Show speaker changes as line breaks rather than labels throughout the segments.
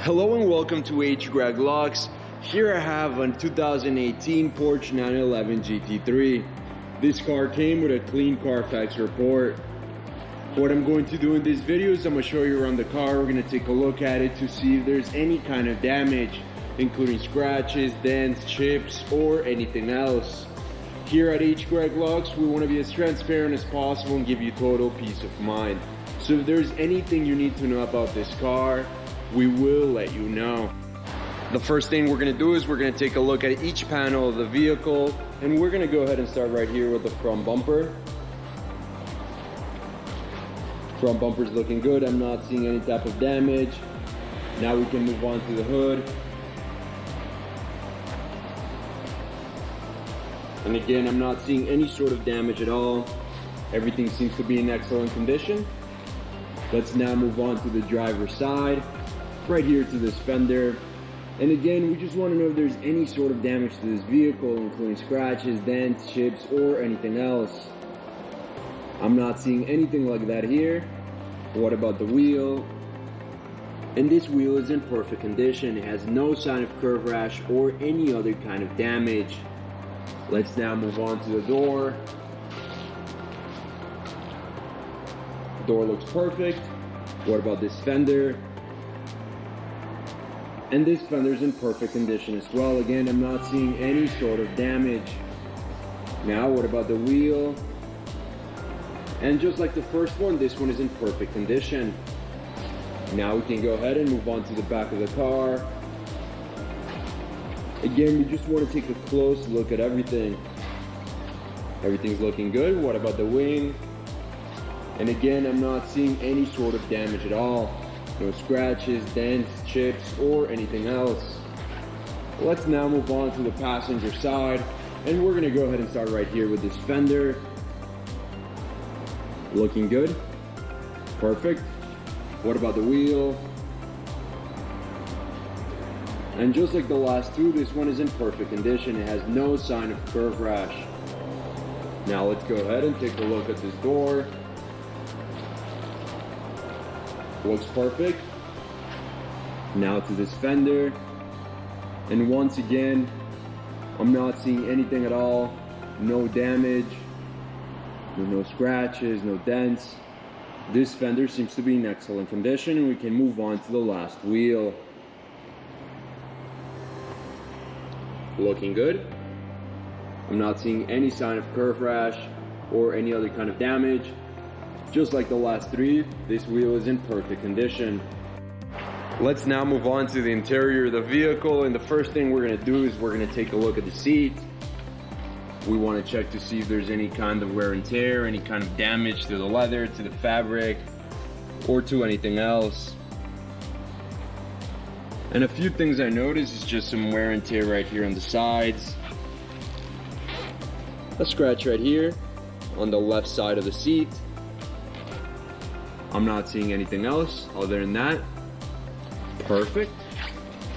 Hello and welcome to H. Greg Locks. Here I have a 2018 Porsche 911 GT3. This car came with a clean Carfax report. What I'm going to do in this video is I'm going to show you around the car. We're going to take a look at it to see if there's any kind of damage, including scratches, dents, chips, or anything else. Here at H. Greg Locks, we want to be as transparent as possible and give you total peace of mind. So if there's anything you need to know about this car, we will let you know. The first thing we're going to do is we're going to take a look at each panel of the vehicle, and we're going to go ahead and start right here with the front bumper. Front bumper's looking good. I'm not seeing any type of damage. Now we can move on to the hood. And again, I'm not seeing any sort of damage at all. Everything seems to be in excellent condition. Let's now move on to the driver's side, right here to this fender. And again, we just want to know if there's any sort of damage to this vehicle, including scratches, dents, chips, or anything else. I'm not seeing anything like that here. What about the wheel? And this wheel is in perfect condition. It has no sign of curve rash or any other kind of damage. Let's now move on to the door. Door looks perfect. What about this fender? And this fender's in perfect condition as well. Again, I'm not seeing any sort of damage. Now, what about the wheel? And just like the first one, this one is in perfect condition. Now we can go ahead and move on to the back of the car. Again, we just want to take a close look at everything. Everything's looking good. What about the wing? And again, I'm not seeing any sort of damage at all. No scratches, dents, chips, or anything else. Let's now move on to the passenger side, and we're gonna go ahead and start right here with this fender. Looking good. Perfect. What about the wheel? And just like the last two, this one is in perfect condition. It has no sign of curve rash. Now let's go ahead and take a look at this door. Looks perfect. Now to this fender. And once again, I'm not seeing anything at all. No damage. No scratches, no dents. This fender seems to be in excellent condition, and we can move on to the last wheel. Looking good. I'm not seeing any sign of curve rash or any other kind of damage. Just like the last three, this wheel is in perfect condition. Let's now move on to the interior of the vehicle, and the first thing we're going to do is we're going to take a look at the seat. We want to check to see if there's any kind of wear and tear, any kind of damage to the leather, to the fabric, or to anything else. And a few things I noticed is just some wear and tear right here on the sides. A scratch right here on the left side of the seat. I'm not seeing anything else other than that. Perfect.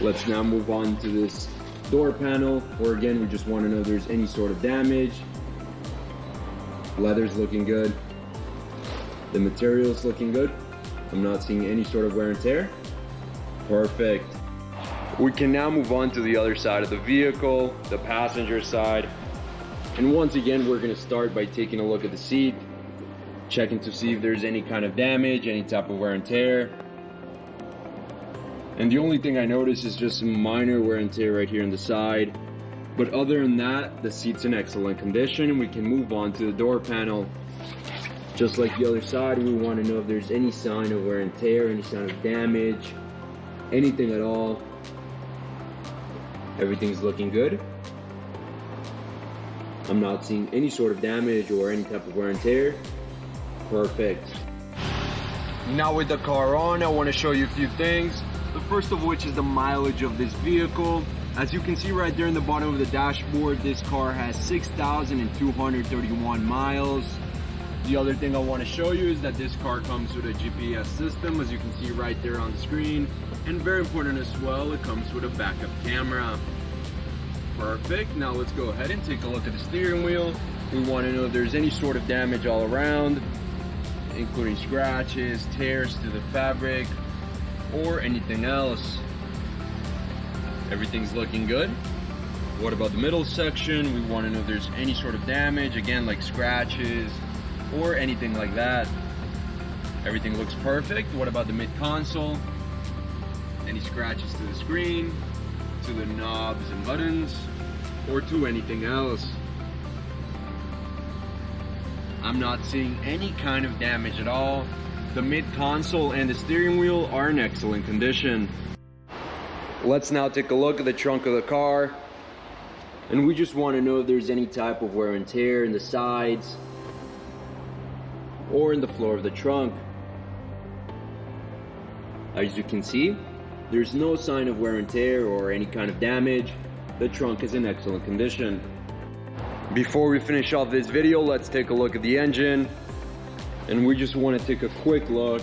Let's now move on to this door panel, where again, we just want to know if there's any sort of damage. Leather's looking good. The material's looking good. I'm not seeing any sort of wear and tear. Perfect. We can now move on to the other side of the vehicle, the passenger side. And once again, we're going to start by taking a look at the seat, checking to see if there's any kind of damage, any type of wear and tear. And the only thing I noticed is just some minor wear and tear right here on the side. But other than that, the seat's in excellent condition, and we can move on to the door panel. Just like the other side, we want to know if there's any sign of wear and tear, any sign of damage, anything at all. Everything's looking good. I'm not seeing any sort of damage or any type of wear and tear. Perfect. Now with the car on, I want to show you a few things. The first of which is the mileage of this vehicle. As you can see right there in the bottom of the dashboard, this car has 6,231 miles. The other thing I want to show you is that this car comes with a GPS system, as you can see right there on the screen. And very important as well, it comes with a backup camera. Perfect. Now let's go ahead and take a look at the steering wheel. We want to know if there's any sort of damage all around, including scratches, tears to the fabric, or anything else. Everything's looking good. What about the middle section? We want to know if there's any sort of damage, again, like scratches or anything like that. Everything looks perfect. What about the mid console? Any scratches to the screen, to the knobs and buttons, or to anything else? I'm not seeing any kind of damage at all. The mid console and the steering wheel are in excellent condition. Let's now take a look at the trunk of the car. And we just want to know if there's any type of wear and tear in the sides or in the floor of the trunk. As you can see, there's no sign of wear and tear or any kind of damage. The trunk is in excellent condition. Before we finish off this video, let's take a look at the engine. And we just want to take a quick look.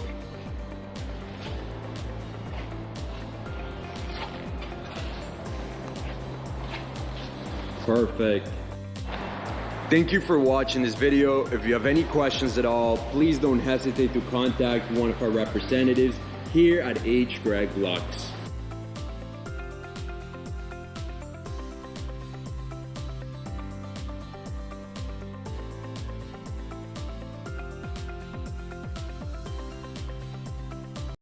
Perfect. Thank you for watching this video. If you have any questions at all, please don't hesitate to contact one of our representatives here at H. Greg Lux.